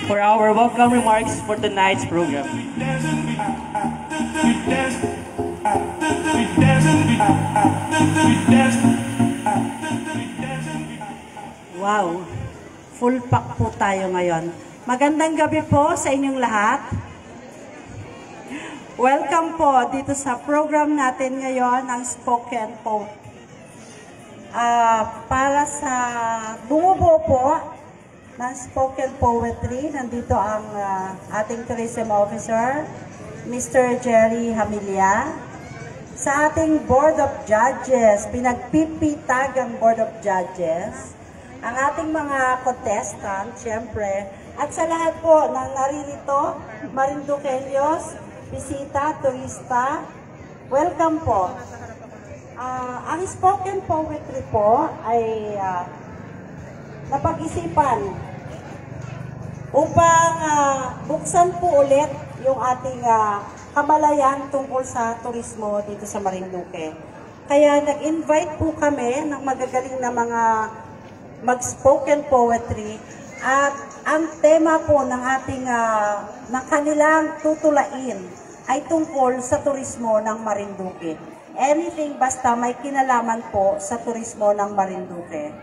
for our welcome remarks for tonight's program. Wow, full pack po tayo ngayon. Magandang gabi po sa inyong lahat. Welcome po dito sa program natin ngayon, ang Spoken Poet. Para sa bumubuo po ng Spoken Poetry, nandito ang ating tourism officer, Mr. Jerry Hamilia. Sa ating Board of Judges, pinagpipitag ang Board of Judges, ang ating mga contestant, syempre, at sa lahat po ng naririto, Marinduqueños, bisita, turista, welcome po. Ang spoken poetry po ay napag-isipan upang buksan po ulit yung ating kamalayan tungkol sa turismo dito sa Marinduque. Kaya nag-invite po kami ng magagaling na mga mag-spoken poetry at ang tema po ng ating ng kanilang tutulain ay tungkol sa turismo ng Marinduque. Anything basta may kinalaman po sa turismo ng Marinduque.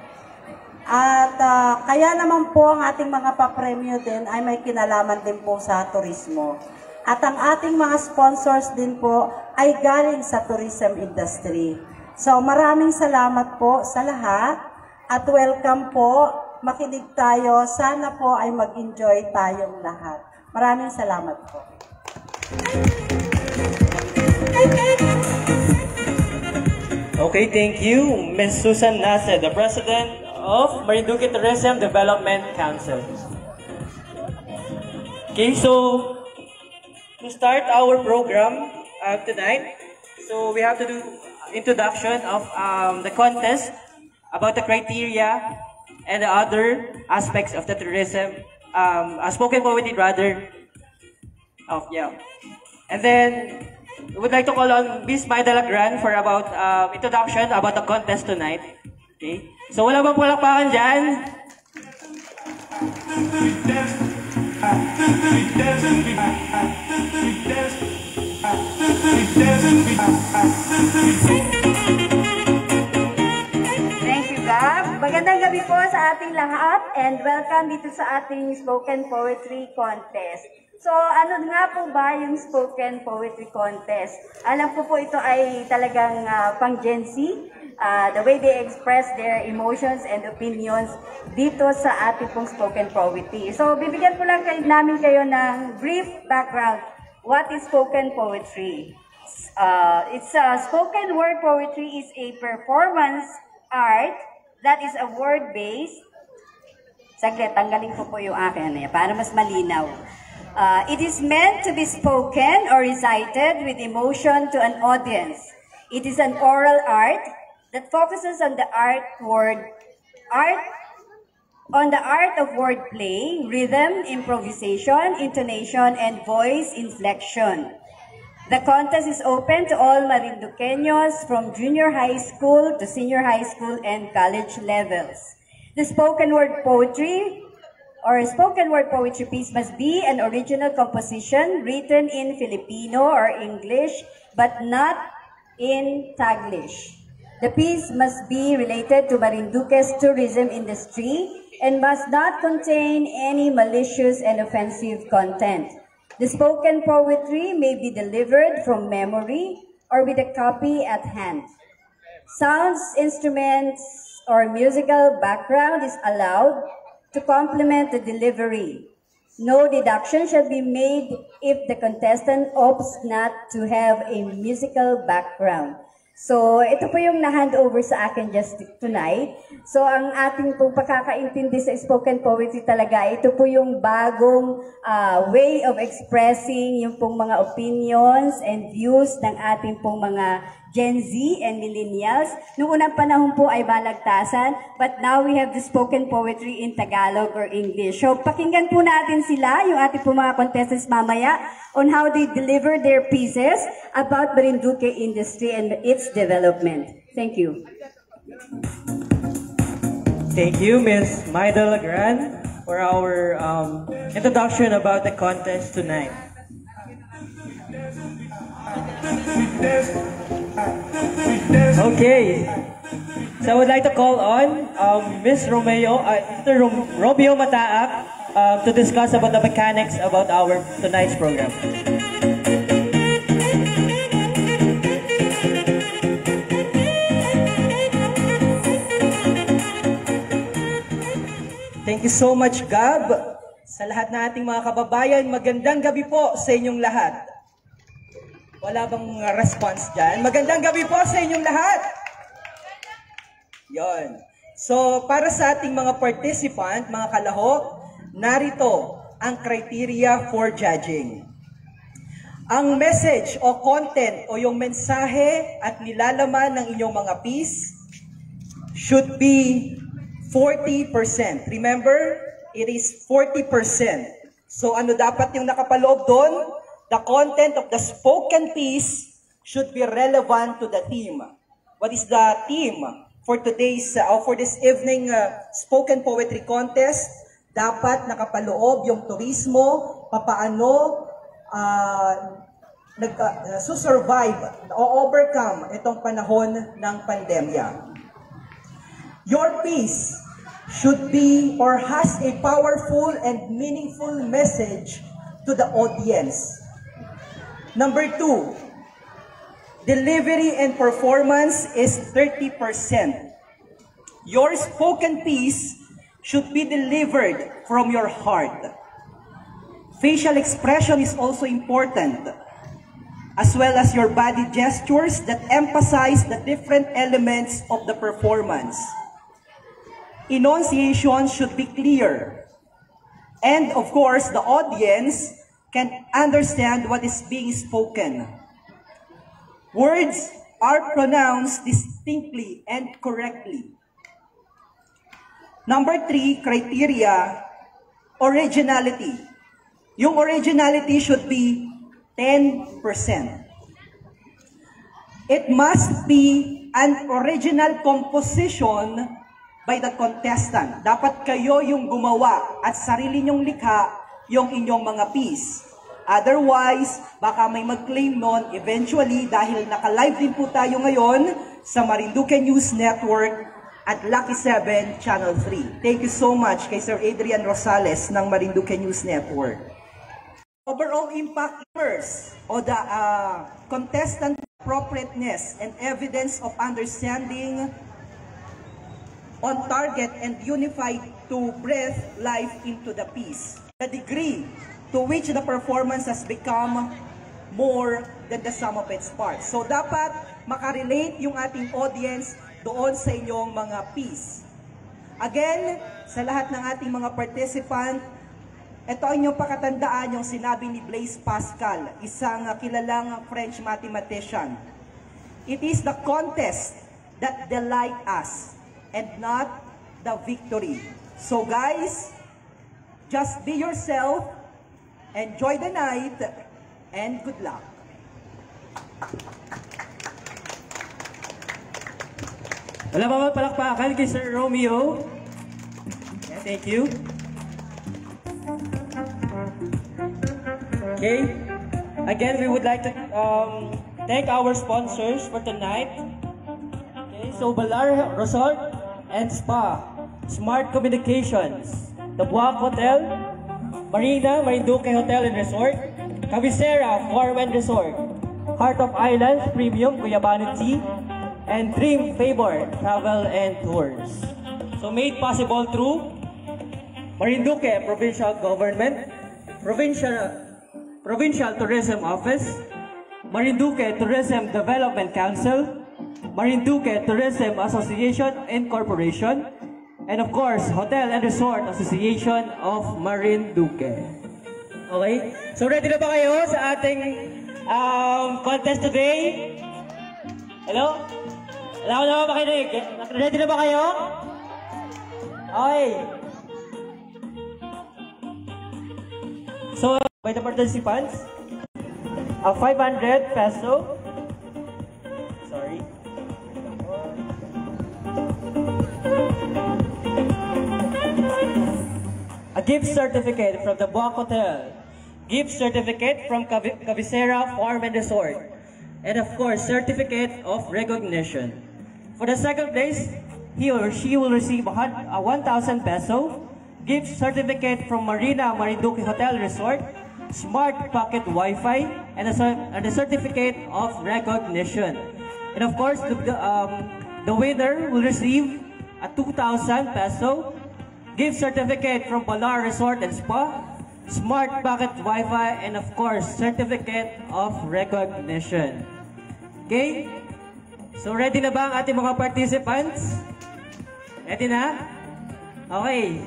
At kaya naman po ang ating mga papremyo din ay may kinalaman din po sa turismo. At ang ating mga sponsors din po ay galing sa tourism industry. So maraming salamat po sa lahat at welcome po. Makinig tayo. Sana po ay mag-enjoy tayong lahat. Maraming salamat po. Okay, thank you, Ms. Susan Nase, the President of Marinduque Tourism Development Council. Okay, so to start our program tonight, so we have to do introduction of the contest, about the criteria and the other aspects of the tourism, spoken poetry rather. Oh, yeah. And then we would like to call on Miss Maida Lagran for about introduction about the contest tonight. Okay. So wala bang palakpakan dyan? Thank you, Gab. Magandang gabi po sa ating lahat and welcome dito sa ating Spoken Poetry Contest. So, ano nga po ba yung Spoken Poetry Contest? Alam ko po ito ay talagang pang Gen Z, the way they express their emotions and opinions dito sa ating pong Spoken Poetry. So, bibigyan po lang namin kayo ng brief background. What is Spoken Poetry? Spoken word poetry is a performance art that is a word-based. Saglit, tanggalin ko po yung akin para mas malinaw. It is meant to be spoken or recited with emotion to an audience. It is an oral art that focuses on the art of wordplay, rhythm, improvisation, intonation, and voice inflection. The contest is open to all Marinduqueños from junior high school to senior high school and college levels. The spoken word poetry or a spoken word poetry piece must be an original composition written in Filipino or English, but not in Taglish. The piece must be related to Marinduque's tourism industry and must not contain any malicious and offensive content. The spoken poetry may be delivered from memory or with a copy at hand. Sounds, instruments, or musical background is allowed to complement the delivery. No deduction shall be made if the contestant opts not to have a musical background. So, ito po yung na-hand over sa akin just tonight. So, ang ating pong pagkakaintindi sa spoken poetry talaga, ito po yung bagong way of expressing yung pong mga opinions and views ng ating pong mga Gen Z and millennials. Noong unang panahon po ay balagtasan, but now we have the spoken poetry in Tagalog or English. So, pakinggan po natin sila, yung ating po mga contestants mamaya, on how they deliver their pieces about Marinduque industry and its development. Thank you. Thank you, Ms. Maida Lagran. for our introduction about the contest tonight. Okay, so I would like to call on Ms. Mr. Romeo Mataak to discuss about the mechanics about our tonight's program. Thank you so much, Gab. Sa lahat na ating mga kababayan, magandang gabi po sa inyong lahat. Wala bang response dyan? Magandang gabi po sa inyong lahat. Yon. So, para sa ating mga participant, mga kalahok, narito ang criteria for judging. Ang message o content o yung mensahe at nilalaman ng inyong mga piece should be 40%. Remember, it is 40%. So ano dapat yung nakapaloob doon? The content of the spoken piece should be relevant to the theme. What is the theme for today's for this evening spoken poetry contest? Dapat nakapaloob yung turismo, papaano survive o overcome itong panahon ng pandemya. Your piece should be or has a powerful and meaningful message to the audience. Number 2, delivery and performance is 30%. Your spoken piece should be delivered from your heart. Facial expression is also important, as well as your body gestures that emphasize the different elements of the performance. Enunciation should be clear. And of course, the audience can understand what is being spoken. Words are pronounced distinctly and correctly. Number 3, criteria, originality. Yung originality should be 10%. It must be an original composition by the contestant. Dapat kayo yung gumawa at sarili nyong likha yung inyong mga piece. Otherwise, baka may mag-claim nun eventually dahil naka-live din po tayo ngayon sa Marinduque News Network at Lucky 7 Channel 3. Thank you so much kay Sir Adrian Rosales ng Marinduque News Network. Overall impact o the contestant appropriateness and evidence of understanding on target and unified to breathe life into the piece. The degree to which the performance has become more than the sum of its parts. So dapat makarelate yung ating audience doon sa inyong mga piece. Again, sa lahat ng ating mga participant, ito ang inyong pakatandaan yung sinabi ni Blaise Pascal, isang kilalang French mathematician. It is the contest that delight us and not the victory. So guys, just be yourself, enjoy the night, and good luck. Wala ba palakpakan kay Sir Romeo? Yeah, thank you. Okay. Again, we would like to thank our sponsors for tonight. Okay, so Balar Resort and Spa, Smart Communications, The Buak Hotel, Marina, Marinduque Hotel and Resort, Cabecera Farm and Resort, Heart of Islands Premium Guyabano Tea, and Dream Favor Travel and Tours. So made possible through Marinduque Provincial Government, Provincial Tourism Office, Marinduque Tourism Development Council, Marinduque Tourism Association and Corporation, and of course, Hotel and Resort Association of Marinduque. Okay? So ready na ba kayo sa ating contest today? Hello? Wala ko naman makinig. Ready na ba kayo? Okay. So, by the participants, 500 peso. Sorry. gift certificate from the Buac Hotel, gift certificate from Cabecera Farm and Resort, and of course, certificate of recognition. For the second place, he or she will receive a 1,000 peso gift certificate from Marina Marinduque Hotel Resort, Smart Pocket Wi-Fi, and a certificate of recognition. And of course, the winner will receive a 2,000 peso gift certificate from Polar Resort and Spa, Smart Pocket Wi-Fi, and of course, certificate of recognition. Okay? So ready na ba ang ating mga participants? Ready na? Okay.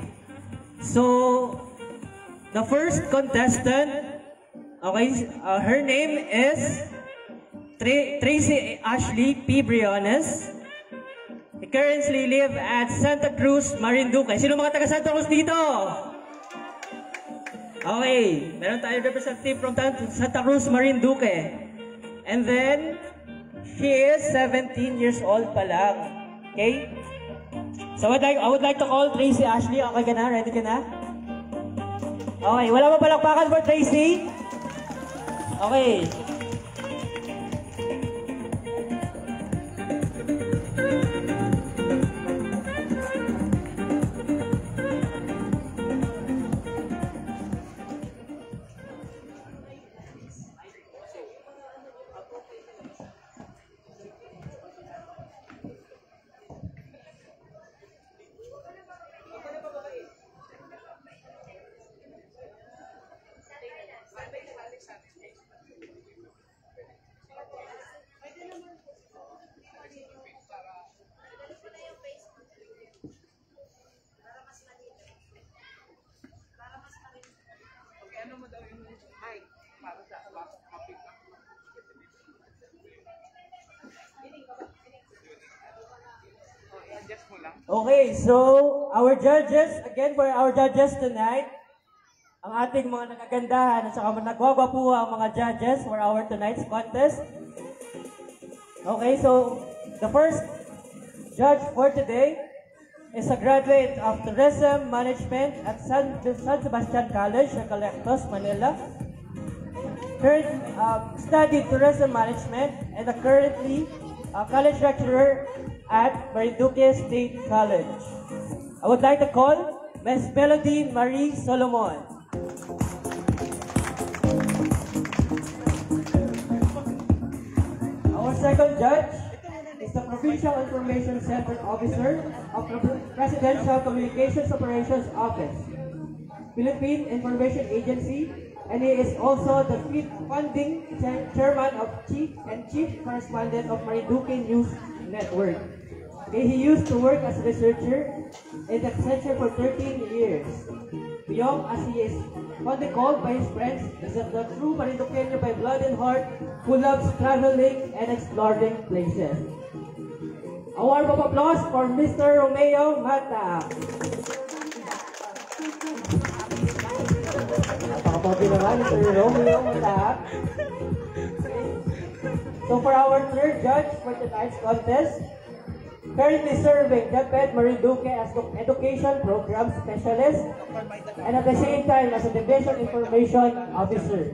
So, the first contestant, okay, her name is Tracy Ashley P. Briones. He currently live at Santa Cruz, Marinduque. Sino mga taga Santa Cruz dito? Okay, meron tayong representative from Santa Cruz, Marinduque. And then, she is 17 years old pa lang. Okay? So I would like to call Tracy Ashley. Okay ka na? Ready ka na? Okay, wala ba palakpakan for Tracy? Okay. Okay, so our judges, again for our judges tonight, ang ating mga nagagandahan at saka nagwagwapo ang mga judges for our tonight's contest. Okay, so the first judge for today is a graduate of Tourism Management at San Sebastian College, Recolectos, Manila. Studied Tourism Management and currently a college lecturer at Marinduque State College. I would like to call Ms. Melody Marie Solomon. Our second judge is the Provincial Information Center Officer of the Presidential Communications Operations Office, Philippine Information Agency, and he is also the funding chairman of Chief Correspondent of Marinduque News Network. Okay, he used to work as a researcher in the center for 13 years. Young as he is, fondly called by his friends, is a true Marinduqueño by blood and heart who loves traveling and exploring places. A warm of applause for Mr. Romeo Mata. Napakapogi naman, Mr. Romeo Mata. So for our third judge for tonight's contest, currently serving DepEd Marinduque as Education Program Specialist and at the same time as a Division Information Officer.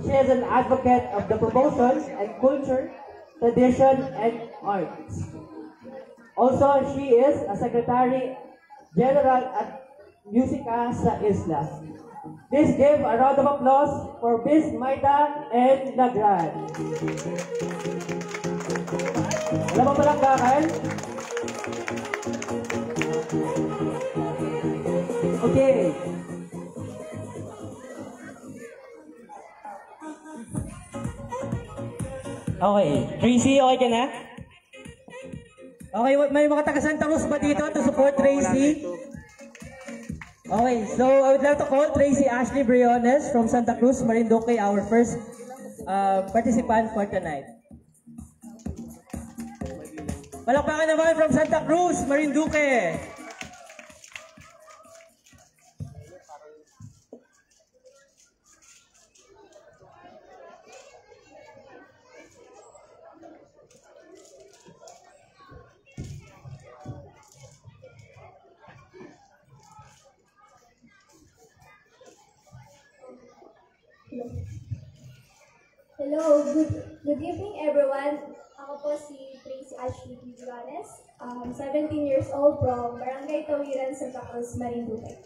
She is an advocate of the promotion and culture, tradition, and arts. Also, she is a Secretary General at Musica sa Isla. Please give a round of applause for Miss Maida and Lagran. Wala mo palakpakan? Okay. Okay. Tracy, okay ka na? Okay, may mga taga Santa Cruz ba dito to support Tracy? Okay, so I would like to call Tracy Ashley Briones from Santa Cruz, Marinduque, our first participant for tonight. Palakpakan naman from Santa Cruz, Marinduque. Hello, good evening everyone. Ako po si Tracy Ashley Villanes, 17 years old from Barangay Tawiran, Santa Cruz, Marinduque.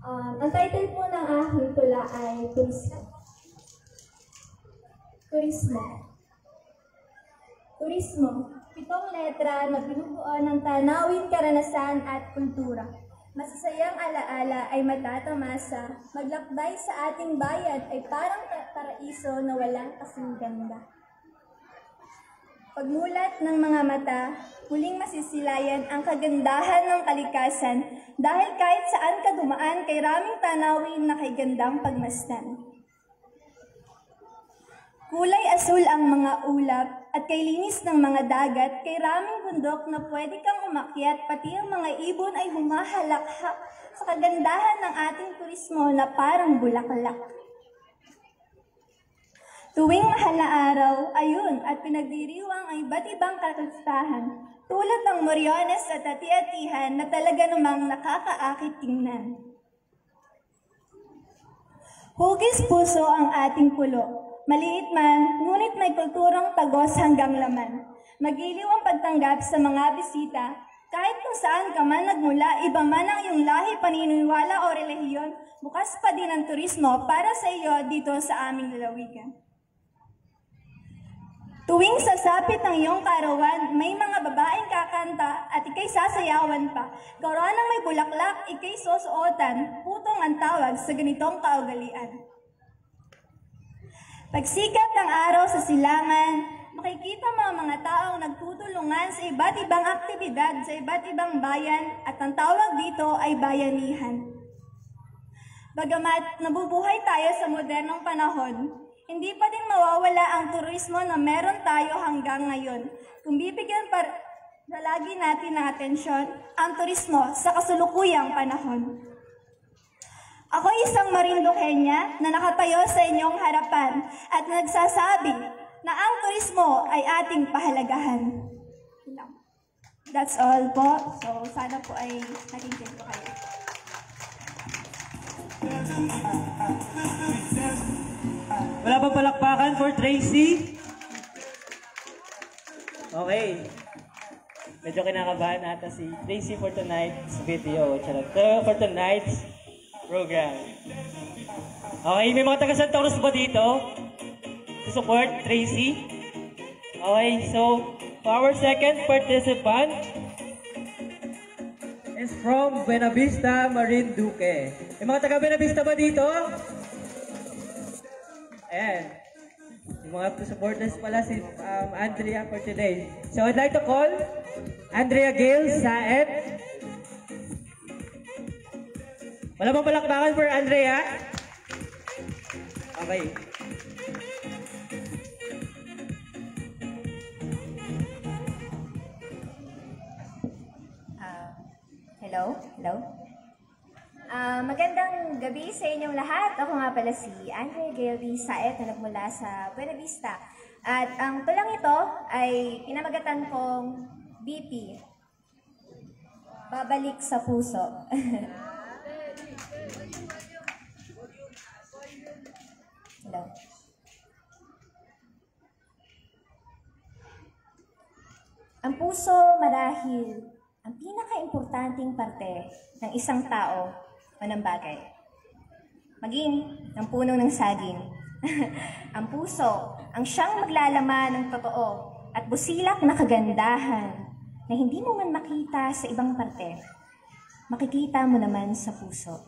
Ang title po ng aking tula ay Turismo. Turismo. Turismo, 7 letra na binubuo ng tanawin, karanasan at kultura. Masasayang alaala ay matatamasa, maglakbay sa ating bayan ay parang paraiso na walang kasing ganda. Pagmulat ng mga mata, huling masisilayan ang kagandahan ng kalikasan dahil kahit saan ka dumaan kay raming tanawin na kay gandang pagmasdan. Kulay asul ang mga ulap at kay linis ng mga dagat, kay raming bundok na pwede kang umakyat, pati ang mga ibon ay humahalakhak sa kagandahan ng ating turismo na parang bulaklak. Tuwing mahal na araw, ayun at pinagdiriwang ang iba't ibang kakastahan, tulad ng Moriones at Ati-Atihan na talaga namang nakakaakit tingnan. Hugis puso ang ating pulo. Maliit man, ngunit may kulturang tagos hanggang laman. Magiliw ang pagtanggap sa mga bisita, kahit kung saan ka man nagmula, iba man ang iyong lahi, paniniwala o relihiyon, bukas pa din ang turismo para sa iyo dito sa aming lalawigan. Tuwing sasapit ng iyong karawan, may mga babaeng kakanta at ikay sasayawan pa. Karoon ng may bulaklak, ikay susuotan, putong ang tawag sa ganitong kaugalian. Pagsikat ng araw sa silangan, makikita mo ang mga taong nagtutulungan sa iba't ibang aktibidad sa iba't ibang bayan at ang tawag dito ay bayanihan. Bagamat nabubuhay tayo sa modernong panahon, hindi pa din mawawala ang turismo na meron tayo hanggang ngayon. Kung bibigyan palagi natin ng atensyon ang turismo sa kasulukuyang panahon. Ako isang Marinduqueña na nakatayo sa inyong harapan at nagsasabi na ang turismo ay ating pahalagahan. That's all po. So, sana po ay nakikinig po kayo. Wala pa palakpakan for Tracy? Okay. Medyo kinakabahan ata si Tracy for tonight's video. For tonight's program. Okay, may mga taga Santa Cruz ba dito? To support Tracy? Okay, so for our second participant is from Buena Vista, Marinduque. May mga taga Buena Vista ba dito? Ayan. Yung mga supporters pala si Andrea for today. So I'd like to call Andrea Gale Saed. Wala bang palakpakan for Andrea? Okay. Hello? Magandang gabi sa inyong lahat. Ako nga pala si Andrea Gale Saed na nagmula sa Buena Vista. At ang tulang ito ay pinamagatan kong BP. Babalik sa puso. Hello. Ang puso marahil ang pinaka-importanting parte ng isang tao o ng bagay. Maging ng puno ng saging. Ang puso ang siyang maglalaman ng totoo at busilak na kagandahan na hindi mo man makita sa ibang parte. Makikita mo naman sa puso.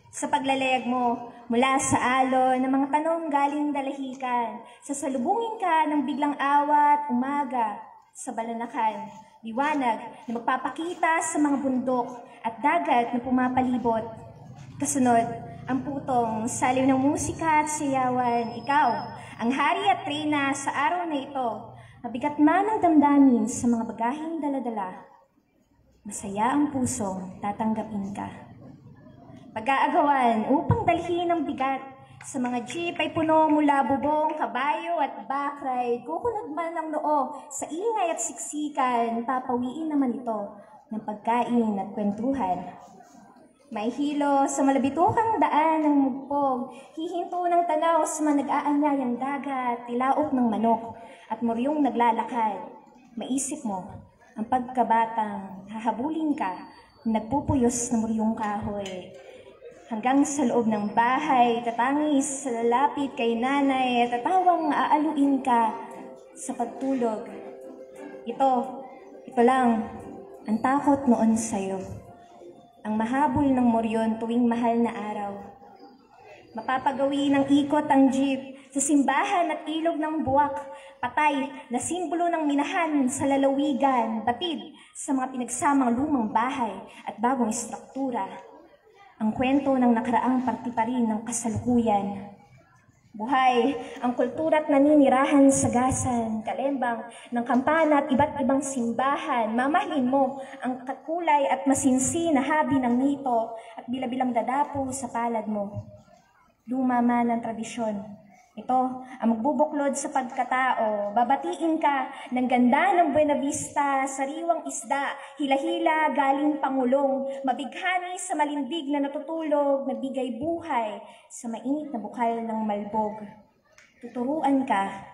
Sa paglalayag mo mula sa alon ng mga tanong galing dalahican, sasalubungin ka ng biglang awat, umaga, sa balanakan, liwanag na magpapakita sa mga bundok at dagat na pumapalibot. Kasunod, ang putong saliw ng musika at sayawan, ikaw, ang hari at reyna sa araw na ito, mabigat man ang damdamin sa mga bagaheng daladala. Masaya ang pusong tatanggapin ka. Pag-aagawan upang dalhin ang bigat sa mga jeep ay puno mula bubong, kabayo at backride. Kukunod man ang noo sa ingay at siksikan, papawiin naman ito ng pagkain at kwentuhan. May hilo sa malabitukang daan ng mugpog, hihinto ng tanaw sa mga nag-aanyayang dagat, tilaok ng manok, at muryong naglalakad. Maisip mo, ang pagkabatang hahabulin ka, nagpupuyos ng muryong kahoy. Hanggang sa loob ng bahay, tatangis sa lalapit kay nanay, at tatawang aaluin ka sa pagtulog. Ito lang, ang takot noon sa'yo. Ang mahabol ng moryon tuwing mahal na araw. Mapapagawi ng ikot ang jeep sa simbahan at ilog ng buwak, patay na simbolo ng minahan sa lalawigan, batid sa mga pinagsamang lumang bahay at bagong istruktura. Ang kwento ng nakaraang partiparin ng kasalukuyan. Buhay, ang kultura at naninirahan sa gasan, kalembang ng kampana at iba't ibang simbahan. Mamahalin mo ang kakulay at masinsi na habi ng mito at bilabilang dadapo sa palad mo. Lumama ng tradisyon. Ito ang magbubuklod sa pagkatao. Babatiin ka ng ganda ng Buena Vista, sariwang isda, hila-hila galing Pangulong, mabighani sa malindig na natutulog, nagbigay buhay sa mainit na bukal ng malbog. Tuturuan ka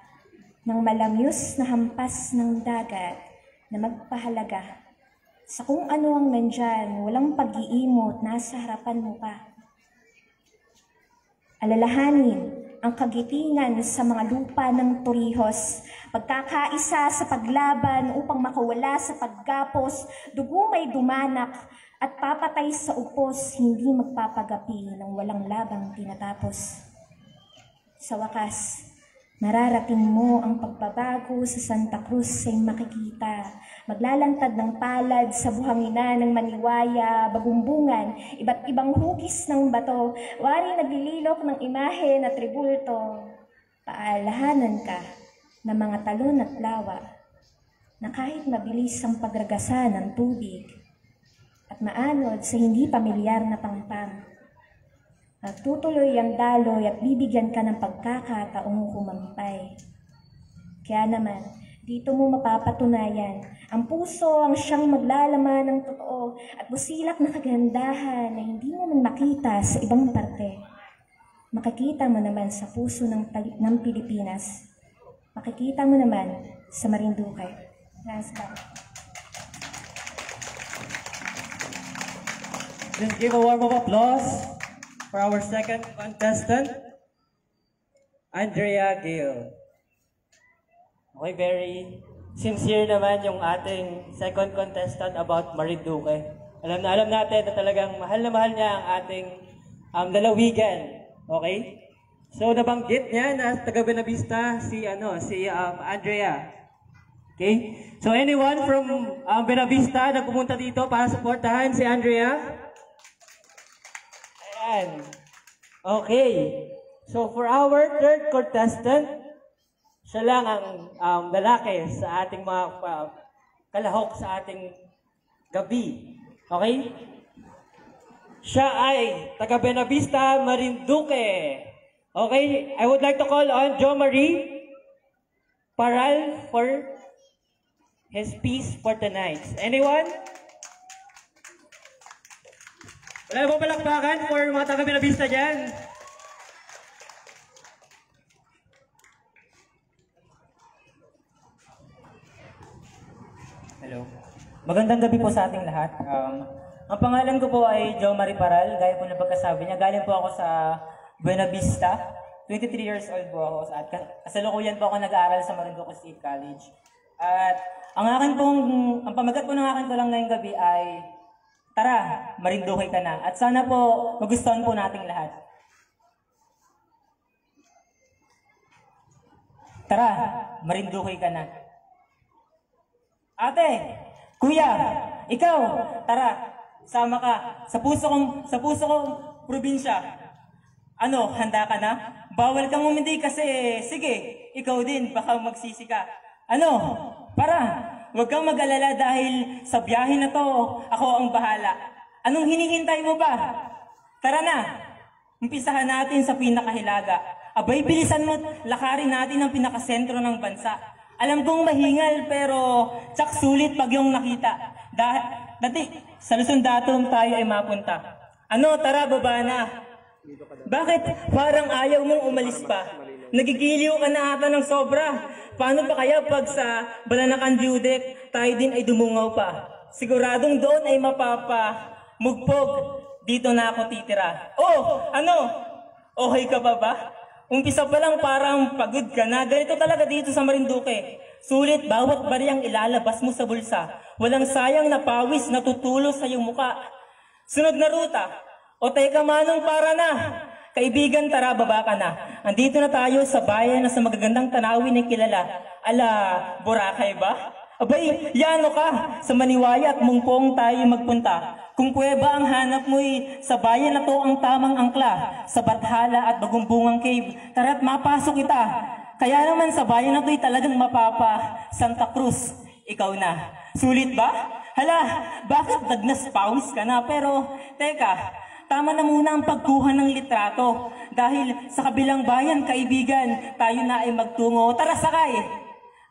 ng malamyos na hampas ng dagat na magpahalaga sa kung ano ang nandyan, walang pag-iimot, nasa harapan mo pa. Alalahanin ang kagitingan sa mga lupa ng Torrijos, pagkakaisa sa paglaban upang makawala sa paggapos, dugo may dumanak at papatay sa upos, hindi magpapagapi ng walang labang tinatapos. Sa wakas, mararating mo ang pagbabago sa Santa Cruz ay makikita. Maglalantad ng palad sa buhangina ng maniwaya, bagumbungan, iba't ibang hugis ng bato, wari naglililok ng imahe na tribulto. Paalahanan ka ng mga talon at lawa na kahit mabilis ang pagragasa ng tubig at maanod sa hindi pamilyar na pangpang. Tutuloy ang daloy at bibigyan ka ng pagkakataong kumampay. Kaya naman, dito mo mapapatunayan, ang puso ang siyang maglalaman ng totoo at busilak na kagandahan na hindi mo man makita sa ibang parte. Makikita mo naman sa puso ng Pilipinas. Makikita mo naman sa Marinduque. Last time. Let's give a warm of applause for our second contestant, Andrea Gale. Okay, very sincere naman yung ating second contestant about Marinduque. Alam natin na talagang mahal na mahal niya ang ating lalawigan. Okay? So nabanggit niya na taga Buena Vista si Andrea. Okay? So anyone from Buena Vista na pumunta dito para suportahan si Andrea? Ayan. Okay. So for our third contestant, siya lang ang lalaki sa ating mga kalahok sa ating gabi. Okay? Siya ay taga Buena Vista, Marinduque. Okay? I would like to call on Jo Marie Paral for his piece for tonight. Anyone? Wala mo palakpakan for mga taga Buena Vista dyan? Hello. Magandang gabi po sa ating lahat. Ang pangalan ko po ay Jo Marie Paral. Gaya po na pagkasabi niya, galing po ako sa Buena Vista. 23 years old po ako. At kasalukuyan po ako nag-aaral sa Marinduque State College. At ang pamagat po ng akin ko lang ngayong gabi ay, tara, Marinduque ka na. At sana po magustuhan po nating lahat. Tara, Marinduque ka na. Ate, kuya, ikaw, tara, sama ka sa puso kong probinsya. Ano, handa ka na? Bawal kang umindi kasi, sige, ikaw din, baka magsisi ka. Ano, huwag kang mag-alala dahil sa biyahe na to, ako ang bahala. Anong hinihintay mo ba? Tara na, umpisahan natin sa pinakahilaga. Abay, bilisan mo, lakarin natin ang pinakasentro ng bansa. Alam kong mahingal pero tsak sulit pag yung nakita. Dati sa Luzon Datum tayo ay mapunta. Ano, tara, baba na. Bakit parang ayaw mong umalis pa? Nagigiliw ka na ata ng sobra. Paano pa kaya pag sa Balanacan View Deck, tayo din ay dumungaw pa? Siguradong doon ay mugpog. Dito na ako titira. Oh, ano? Okay ka pa ba? Umpisa pa lang parang pagod ka na. Ganito talaga dito sa Marinduque. Sulit bawat bariyang ilalabas mo sa bulsa. Walang sayang na pawis na tutulo sa iyong muka. Sunod na ruta. O teka manong, para na. Kaibigan, tara, baba ka na. Andito na tayo sa bayan na sa magagandang tanawin ay kilala. Ala, Boracay ba? Abay, yano ka. Sa Maniwaya at Mungpong tayo magpunta. Kung kuweba ang hanap mo'y sa bayan na to ang tamang angkla. Sa Bathala at Bagumbungang Cave, tara't mapasok kita. Kaya naman sa bayan na to'y talagang mapapa. Santa Cruz, ikaw na. Sulit ba? Hala, bakit dagnas pawis ka na? Pero, teka, tama na muna ang pagkuha ng litrato. Dahil sa kabilang bayan, kaibigan, tayo na ay magtungo. Tara, sakay!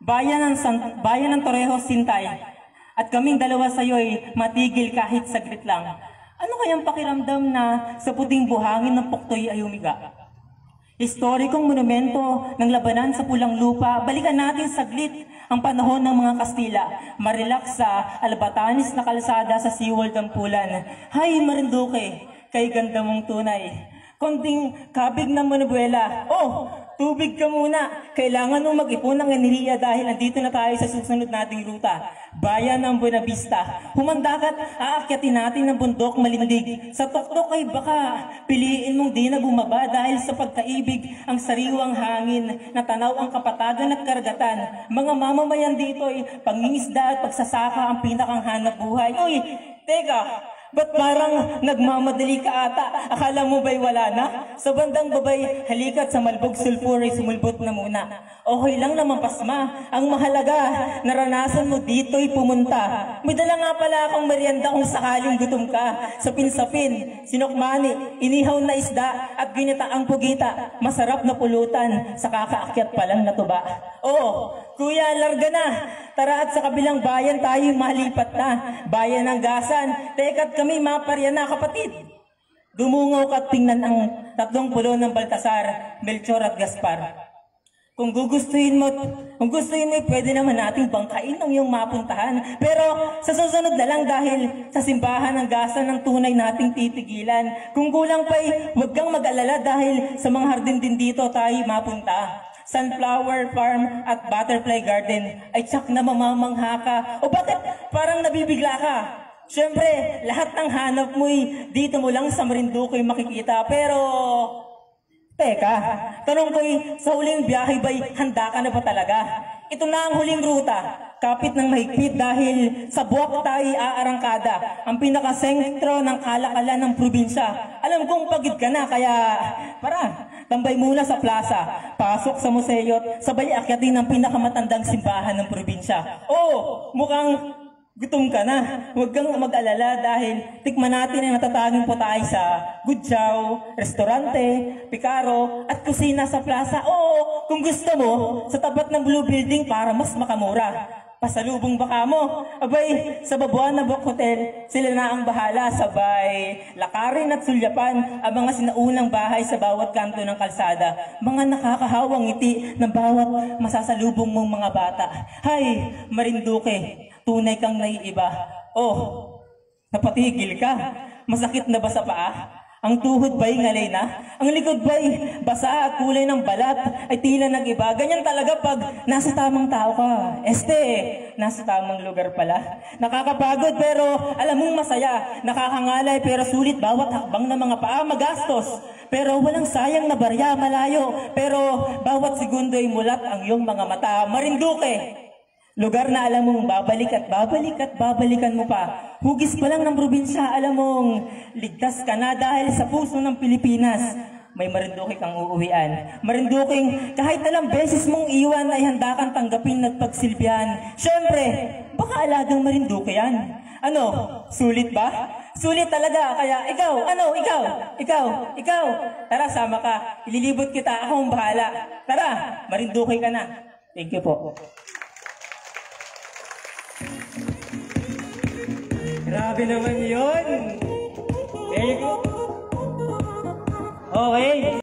Bayan ng Torrejos, Sintay. At kaming dalawa sa'yo'y matigil kahit saglit lang. Ano kayang pakiramdam na sa puting buhangin ng Puktoy ay umiga? Historikong monumento ng labanan sa pulang lupa, balikan natin saglit ang panahon ng mga Kastila. Marilaks sa Albatanes na kalsada sa SeaWorld Dampulan. Hay Marinduque, kay ganda mong tunay. Konting kabig ng Manubuela. Oh, tubig ka muna. Kailangan mong mag-ipon ng enerhiya dahil nandito na tayo sa susunod nating ruta. Bayan ng Buena Vista. Humanda ka't aakyatin natin ng bundok malindig. Sa tuktok ay baka piliin mong di na bumaba dahil sa pagkaibig ang sariwang hangin na tanaw ang kapatagan at karagatan. Mga mamamayan dito ay pangingisda at pagsasaka ang pinakang hanap buhay. Uy, teka! Ba't parang nagmamadali ka ata? Akala mo ba'y wala na? Sa bandang babay, halika't sa Malbog Sulphur ay sumulbot na muna. Okay lang naman pasma. Ang mahalaga, naranasan mo dito'y pumunta. May dala nga pala akong merienda kung sakaling gutom ka. Sapin-sapin, sinokmani, inihaw na isda at ginitaang pugita. Masarap na pulutan sa kakaakyat pa lang na tuba. Oo, kuya, larga na. Tara at sa kabilang bayan tayo malipat na. Bayan ng Gasan. Teka't kami maparya na, kapatid. Dumungaw ka at tingnan ang 3 pulo ng Baltasar, Melchor at Gaspar. Kung gugustuhin mo, pwede naman nating bangkain ang iyong mapuntahan. Pero sa susunod na lang dahil sa simbahan ng Gasan ng tunay nating titigilan. Kung kulang pa'y huwag kang mag-alala dahil sa mga hardin din dito tayo mapunta. Sunflower Farm at Butterfly Garden ay tsak na mamamangha ka. O bakit parang nabibigla ka? Siyempre, lahat ng hanap mo'y dito mo lang sa Marinduque makikita. Pero, teka, tanong ko'y sa huling biyahe ba'y handa ka na ba talaga? Ito na ang huling ruta. Kapit ng mahigpit dahil sa Buwak tayo aarangkada. Ang pinakasentro ng kalakalan ng probinsya. Alam kong pagid ka na kaya tambay muna sa plaza. Pasok sa museo at sabay akyatin ang pinakamatandang simbahan ng probinsya. Oh, mukhang gutom ka na. Huwag kang mag-alala dahil tikman natin ang natataging putahe sa Gudjaw, Restaurante, Picaro, at kusina sa plaza. Oo, kung gusto mo, sa tapat ng Blue Building para mas makamura. Pasalubong baka mo. Abay, sa Babuana Book Hotel, sila na ang bahala. Sabay, lakarin at sulyapan ang mga sinaunang bahay sa bawat kanto ng kalsada. Mga nakakahawang ngiti ng bawat masasalubong mong mga bata. Hay, Marinduque, tunay kang naiiba. Oh, napatigil ka. Masakit na ba sa paa? Ang tuhod ba'y ngalay na? Ang likod ba'y basa at kulay ng balat ay tila nag-iba? Ganyan talaga pag nasa tamang tao ka. Nasa tamang lugar pala. Nakakapagod pero alam mong masaya. Nakakangalay pero sulit bawat hakbang ng mga paa magastos. Pero walang sayang na barya malayo. Pero bawat segundo ay mulat ang iyong mga mata. Marinduque! Lugar na alam mong babalik at babalikan mo pa. Hugis pa lang ng probinsya, alam mong ligtas ka na dahil sa puso ng Pilipinas. May Marinduque kang uuwian. Marinduqueng kahit alam beses mong iwan ay handa kang tanggapin at pagsilbihan. Siyempre, baka alagang Marinduque yan. Ano, sulit ba? Sulit talaga, kaya ikaw. Tara, sama ka. Ililibot kita, ako ang bahala. Tara, Marinduque ka na. Thank you po. Grabe naman yun! Very good. Okay.